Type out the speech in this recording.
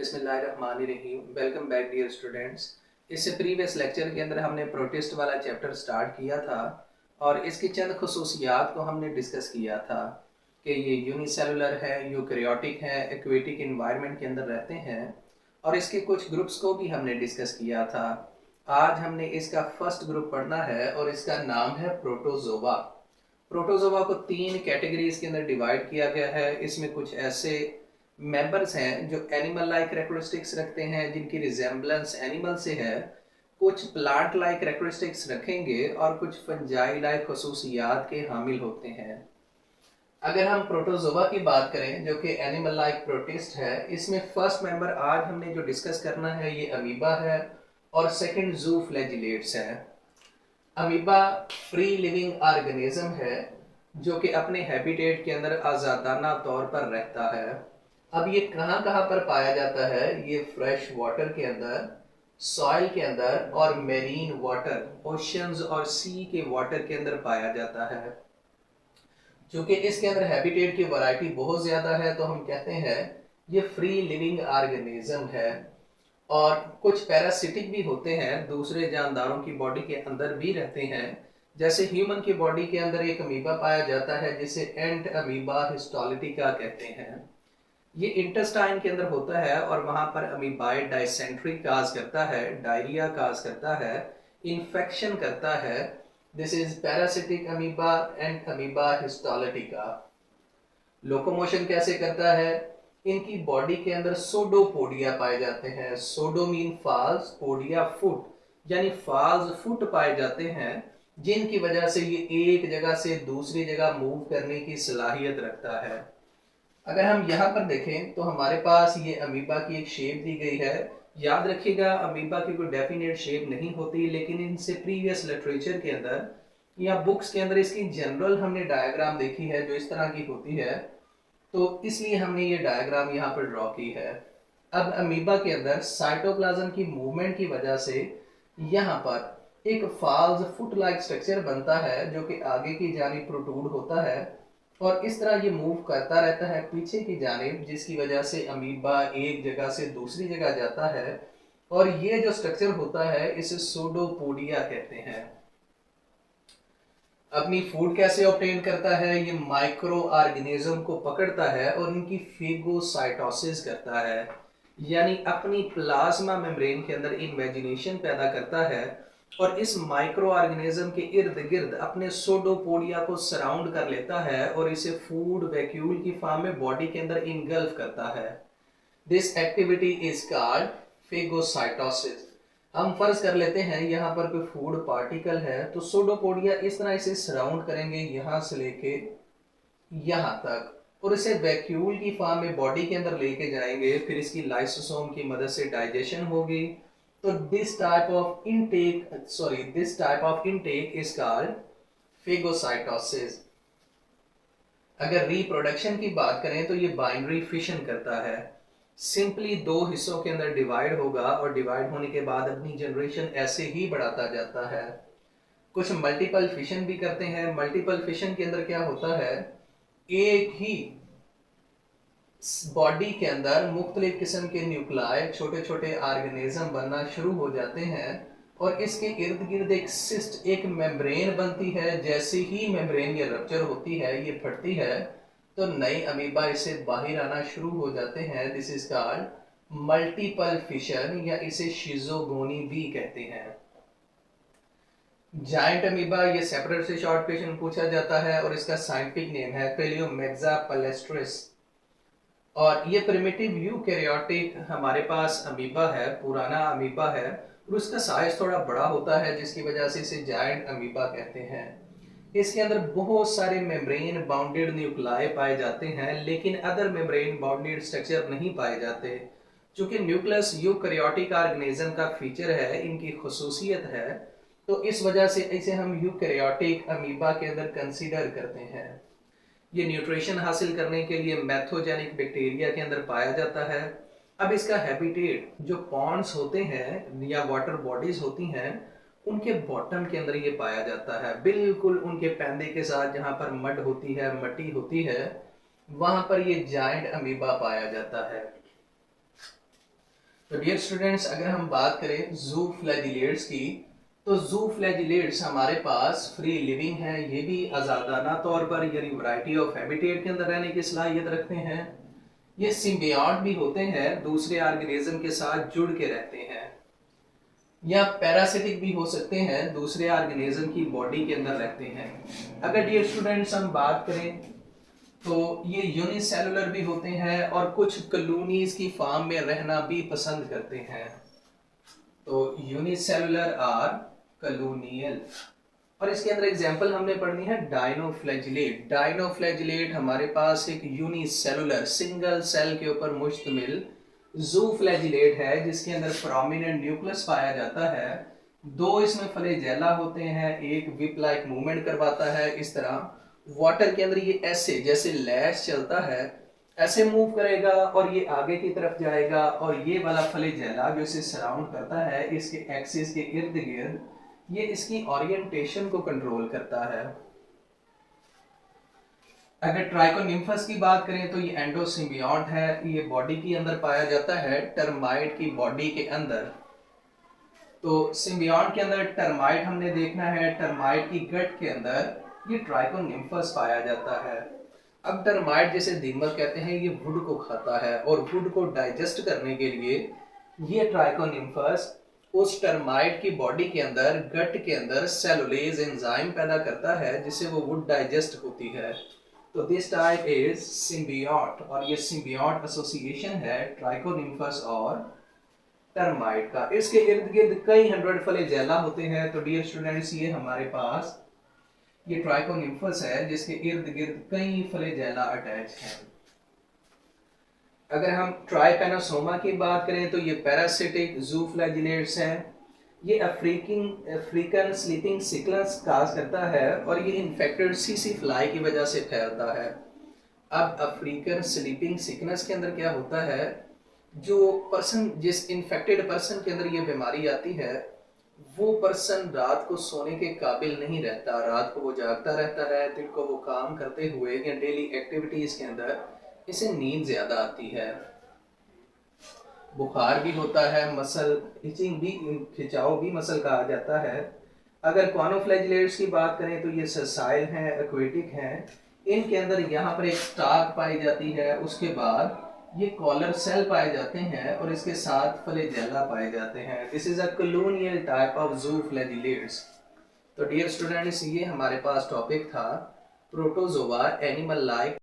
बिस्मिल्लाहिर्रहमानिर्रहीम। Welcome back dear students. इससे previous lecture के अंदर हमने प्रोटिस्ट वाला चैप्टर स्टार्ट किया था और इसकी चंद खसूसियात को हमने डिस्कस किया था कि ये यूनिसेलुलर है, यूकैरियोटिक है, एक्वेटिक इन्वायरमेंट के अंदर रहते हैं और इसके कुछ ग्रुप्स को भी हमने डिस्कस किया था। आज हमने इसका फर्स्ट ग्रुप पढ़ना है और इसका नाम है प्रोटोजोआ। प्रोटोजोआ को 3 कैटेगरीज के अंदर डिवाइड किया गया है। इसमें कुछ ऐसे मेंबर्स हैं जो एनिमल लाइक कैरेक्टरिस्टिक्स रखते हैं, जिनकी रिजेम्बलेंस एनिमल से है, कुछ प्लांट लाइक कैरेक्टरिस्टिक्स रखेंगे और कुछ फंजाई लाइक खसूसियात के हामिल होते हैं। अगर हम प्रोटोजोआ की बात करें जो कि एनिमल लाइक प्रोटिस्ट है, इसमें फर्स्ट मेंबर आज हमने जो डिस्कस करना है ये अमीबा है और सेकंड ज़ूफ्लैजिलेट्स है। अमीबा फ्री लिविंग ऑर्गेनिज्म है जो कि अपने हैबिटेट के अंदर आज़ादाना तौर पर रहता है। अब ये कहाँ कहाँ पर पाया जाता है? ये फ्रेश वाटर के अंदर, सॉइल के अंदर और मेरीन वाटर, ओशंस और सी के वाटर के अंदर पाया जाता है। क्योंकि इसके अंदर हैबिटेट की वैरायटी बहुत ज़्यादा है तो हम कहते हैं ये फ्री लिविंग ऑर्गेनिज्म है। और कुछ पैरासिटिक भी होते हैं, दूसरे जानदारों की बॉडी के अंदर भी रहते हैं। जैसे ह्यूमन की बॉडी के अंदर एक अमीबा पाया जाता है जिसे एंट अमीबा हिस्टोलिटिका कहते हैं। ये इंटेस्टाइन के अंदर होता है और वहां पर अमीबाइड डायसेंट्री काज करता है, डायरिया काज करता है, इन्फेक्शन करता है। This is parasitic amoeba and amoeba histolytica. Locomotion कैसे करता है? इनकी बॉडी के अंदर सोडोपोडिया पाए जाते हैं। सोडो मीन फाल्स, पोडिया फुट, यानी फाल्स फुट पाए जाते हैं, जिनकी वजह से ये एक जगह से दूसरी जगह मूव करने की सलाहियत रखता है। अगर हम यहाँ पर देखें तो हमारे पास ये अमीबा की एक शेप दी गई है। याद रखिएगा अमीबा की कोई डेफिनेट शेप नहीं होती, लेकिन इनसे प्रीवियस लिटरेचर के अंदर या बुक्स के अंदर इसकी जनरल हमने डायग्राम देखी है जो इस तरह की होती है, तो इसलिए हमने ये डायग्राम यहाँ पर ड्रॉ की है। अब अमीबा के अंदर साइटोप्लाज्म की मूवमेंट की वजह से यहाँ पर एक फाल्स फुट लाइक स्ट्रक्चर बनता है जो कि आगे की जानिब प्रोट्रूड होता है और इस तरह ये मूव करता रहता है पीछे की जानिब, जिसकी वजह से अमीबा एक जगह से दूसरी जगह जाता है और ये जो स्ट्रक्चर होता है इसे सोडोपोडिया कहते हैं। अपनी फूड कैसे ऑब्टेन करता है? ये माइक्रो ऑर्गेनिज्म को पकड़ता है और इनकी फेगोसाइटोसिस करता है, यानी अपनी प्लाज्मा मेम्ब्रेन के अंदर इन्वेजिनेशन पैदा करता है और इस माइक्रो ऑर्गेनिज्म के इर्द गिर्द अपने सोडोपोडिया को सराउंड कर लेता है और इसे फूड वैक्यूल की फॉर्म में बॉडी के अंदर इनगल्फ करता है। This activity is called phagocytosis. हम फर्ज कर लेते हैं यहाँ पर कोई फूड पार्टिकल है तो सोडोपोडिया इस तरह इसे सराउंड करेंगे यहाँ से लेके यहाँ तक और इसे वैक्यूल की फॉर्म में बॉडी के अंदर लेके जाएंगे, फिर इसकी लाइसोसोम की मदद से डाइजेशन होगी। तो this type of intake is called phagocytosis. अगर रिप्रोडक्शन की बात करें तो ये बाइनरी फिशन करता है, सिंपली 2 हिस्सों के अंदर डिवाइड होगा और डिवाइड होने के बाद अपनी जनरेशन ऐसे ही बढ़ाता जाता है। कुछ मल्टीपल फिशन भी करते हैं। मल्टीपल फिशन के अंदर क्या होता है, एक ही बॉडी के अंदर मुख्तलिफ किस्म के न्यूक्लाई, छोटे छोटे ऑर्गेनिज्म बनना शुरू हो जाते हैं और इसके इर्द गिर्द एक सिस्ट, एक मेम्ब्रेन बनती है। जैसे ही मेम्ब्रेन ये रप्चर होती है, ये फटती है, तो नए अमीबा इसे बाहर आना शुरू हो जाते हैं। This is called multiple fission या इसे शिजोगोनी भी कहते हैं। जायंट अमीबा, ये सेपरेट से शॉर्ट क्वेश्चन पूछा जाता है और इसका साइंटिफिक नेम है पेलियोमेक्सा पैलेस्ट्रिस और ये प्रिमिटिव यूकैरियोटिक हमारे पास अमीबा है, पुराना अमीबा है और उसका साइज थोड़ा बड़ा होता है जिसकी वजह से इसे जायंट अमीबा कहते हैं। इसके अंदर बहुत सारे मेम्ब्रेन बाउंडेड न्यूक्लाई पाए जाते हैं लेकिन अदर मेम्ब्रेन बाउंडेड स्ट्रक्चर नहीं पाए जाते। चूंकि न्यूक्लियस यूकैरियोटिक ऑर्गेनिज्म का फीचर है, इनकी खसूसियत है, तो इस वजह से इसे हम यूकैरियोटिक अमीबा के अंदर कंसीडर करते हैं। ये न्यूट्रिशन हासिल करने के लिए मैथोजेनिक बैक्टीरिया के अंदर पाया जाता है। अब इसका हैबिटेट जो पॉन्ड्स होते हैं या वाटर बॉडीज होती हैं उनके बॉटम के अंदर ये पाया जाता है, बिल्कुल उनके पैंदे के साथ जहां पर मड होती है, मट्टी होती है, वहां पर ये जायंट अमीबा पाया जाता है। तो डियर स्टूडेंट्स, अगर हम बात करें जू फ्लैजिलेट्स की, तो जू फ्लैजिलेट्स हमारे पास फ्री लिविंग है। ये भी आज़ादाना तौर पर यानी वैरायटी ऑफ हैबिटेट के अंदर रहने की सलाहियत रखते हैं। ये सिम्बियोट भी होते हैं, दूसरे ऑर्गेनिज्म के साथ जुड़ के रहते हैं, या पैरासिटिक भी हो सकते हैं, दूसरे ऑर्गेनिज्म की बॉडी के अंदर रहते हैं। अगर डियर स्टूडेंट्स हम बात करें तो ये यूनिसेलुलर भी होते हैं और कुछ कॉलोनीज की फॉर्म में रहना भी पसंद करते हैं। तो यूनिसेलुलर और कॉलोनियल। और इसके अंदर एग्जांपल हमने पढ़नी है डायनोफ्लैजिलेट। डायनोफ्लैजिलेट हमारे पास एक यूनिसेलुलर सिंगल सेल के ऊपर मुश्तमिल ज़ूफ्लैजिलेट है, जिसके अंदर प्रोमिनेंट न्यूक्लियस पाया जाता है। दो इसमें फ्लैजेला होते हैं, एक विप लाइक मूवमेंट करवाता है। इस तरह वाटर के अंदर ये ऐसे जैसे लैश चलता है ऐसे मूव करेगा और ये आगे की तरफ जाएगा, और ये वाला फ्लैजेला जो इसे सराउंड करता है इसके एक्सिस के इर्द गिर्द ये इसकी ओरिएंटेशन को कंट्रोल करता है। अगर ट्राइकोनिम्फस की बात करें तो ये एंडोसिम्बियोट है, ये बॉडी के अंदर पाया जाता है, टर्माइट की बॉडी के अंदर। तो सिम्बियोट के अंदर टर्माइट हमने देखना है, टर्माइट की गट के अंदर ये ट्राइकोनिम्फस पाया जाता है। अब टर्माइट जैसे दीमक कहते हैं, ये वुड को खाता है और वुड को डाइजेस्ट करने के लिए ये ट्राइकोनिम्फस उस टर्माइट की बॉडी के अंदर गट के अंदर सेलुलेज एंजाइम पैदा करता है, जिससे वो वुड डाइजेस्ट होती है। तो दिस टाइप इज सिम्बियोट, और ये सिम्बियोट एसोसिएशन है ट्राइकोनिम्फस और टर्माइट का। इसके इर्द गिर्द कई 100 फ्लैजेला होते हैं। तो डियर स्टूडेंट्स, ये हमारे पास ये ट्राइकोनिम्फस है जिसके इर्द गिर्द कई फ्लैजेला अटैच हैं। अगर हम ट्राइपैनोसोमा की बात करें तो ये पैरासिटिक ज़ूफ्लैजिलेट्स हैं। ये अफ्रीकन स्लीपिंग सिकनेस काज करता है और ये इन्फेक्टेड सीसी फ्लाई की वजह से फैलता है। अब अफ्रीकन स्लीपिंग सिकनेस के अंदर क्या होता है, जो पर्सन जिस इन्फेक्टेड पर्सन के अंदर ये बीमारी आती है वो पर्सन रात को सोने के काबिल नहीं रहता। रात को वो जागता रहता है, दिन को वो काम करते हुए या डेली एक्टिविटीज के अंदर इसे नींद ज्यादा आती है, बुखार भी होता है, मसल इचिंग भी, खिंचाव भी मसल का आ जाता है। अगर कॉनोफ्लैजिलेट्स की बात करें तो ये ससाइल हैं, एक्वेटिक हैं। इनके अंदर यहाँ पर एक स्टाक पाई जाती है, उसके बाद ये कॉलर सेल पाए जाते हैं और इसके साथ फ्लैजेला पाए जाते हैं। This is a colonial type of zooflagellates. तो डियर स्टूडेंट्स, ये हमारे पास टॉपिक था प्रोटोजोआ एनिमल लाइक